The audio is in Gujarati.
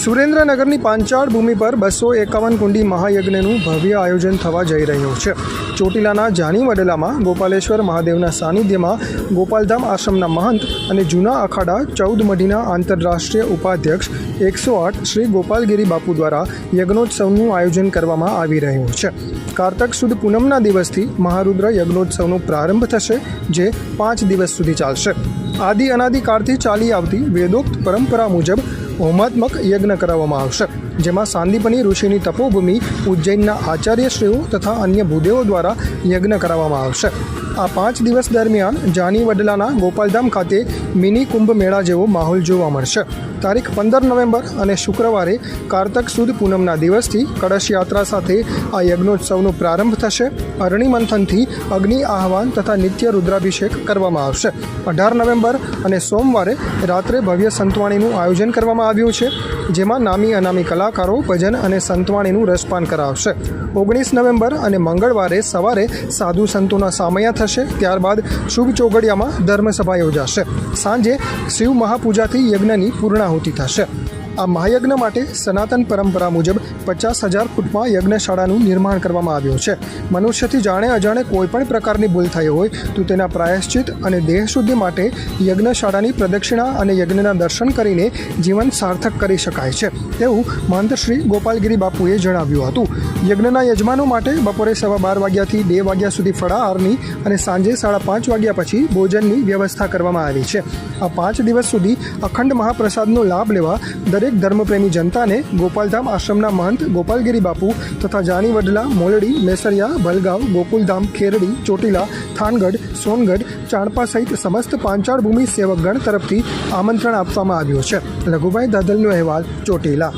સુરેન્દ્રનગરની પાંચાળ ભૂમિ પર 251 કુંડી મહાયજ્ઞનું ભવ્ય આયોજન થવા જઈ રહ્યું છે. ચોટીલાના જાની વડલામાં ગોપાલેશ્વર મહાદેવના સાનિધ્યમાં ગોપાલધામ આશ્રમના મહંત અને જૂના અખાડા 14 મઢીના આંતરરાષ્ટ્રીય ઉપાધ્યક્ષ 108 શ્રી ગોપાલગીરી બાપુ દ્વારા યજ્ઞોત્સવનું આયોજન કરવામાં આવી રહ્યું છે. કારતક સુદ પૂનમના દિવસથી મહારુદ્ર યજ્ઞોત્સવનો પ્રારંભ થશે, જે 5 દિવસ સુધી ચાલશે. આદિ અનાદિકાળથી ચાલી આવતી વેદોક્ત પરંપરા મુજબ હોમાત્મક યજ્ઞ કરાવવામાં આવશે, જેમાં સાંદીપની ઋષિની તપોભૂમિ ઉજ્જૈનના આચાર્યશ્રીઓ તથા અન્ય ભૂદેવો દ્વારા યજ્ઞ કરાવવામાં આવશે. આ 5 દિવસ દરમિયાન જાની વડલાના ગોપાલધામ ખાતે મિની કુંભ મેળા જેવો માહોલ જોવા મળશે. તારીખ 15 નવેમ્બર અને શુક્રવારે કારતક સુદ પૂનમના દિવસથી કળશ યાત્રા સાથે આ યજ્ઞોત્સવનો પ્રારંભ થશે. અરણી મંથનથી અગ્નિ આહવાન તથા નિત્ય રુદ્રાભિષેક કરવામાં આવશે. 18 નવેમ્બર અને સોમવારે રાત્રે ભવ્ય સંતવાણીનું આયોજન કરવામાં આવ્યું છે, જેમાં નામી અનામી કલાકારો ભજન અને સંતવાણીનું રસપાન કરાવશે. 19 નવેમ્બર અને મંગળવારે સવારે સાધુ સંતોના સામૈયા થશે. ત્યારબાદ શુભ ચોઘડિયામાં ધર્મસભા યોજાશે. સાંજે શિવ મહાપૂજાથી યજ્ઞની પૂર્ણાહુતિ થશે. આ મહાયજ્ઞ માટે સનાતન પરંપરા મુજબ 50,000 ફૂટમાં યજ્ઞશાળાનું નિર્માણ કરવામાં આવ્યું છે. મનુષ્યથી જાણે અજાણે કોઈપણ પ્રકારની ભૂલ થઈ હોય તો તેના પ્રાયશ્ચિત અને દેહ શુદ્ધિ માટે યજ્ઞશાળાની પ્રદક્ષિણા અને યજ્ઞના દર્શન કરીને જીવન સાર્થક કરી શકાય છે, તેવું મહંત શ્રી ગોપાલગીરી બાપુએ જણાવ્યું હતું. યજ્ઞના યજમાનો માટે બપોરે 12:15 વાગ્યાથી 2 વાગ્યા સુધી ફળાહારની અને સાંજે 5:30 વાગ્યા પછી ભોજનની વ્યવસ્થા કરવામાં આવી છે. આ 5 દિવસ સુધી અખંડ મહાપ્રસાદનો લાભ લેવા દરેક ધર્મપ્રેમી જનતાને ગોપાલધામ આશ્રમના મહંત ગોપાલગીરી બાપુ તથા જાની વડલા, મોલડી, મેસરિયા, ભલગાંવ, ગોકુલધામ, ખેરડી, ચોટીલા, થાનગઢ, સોનગઢ, ચાણપા સહિત સમસ્ત પાંચાળ ભૂમિ સેવકગણ તરફથી આમંત્રણ આપવામાં આવ્યું છે. લઘુભાઈ દાદલનો અહેવાલ, ચોટીલા.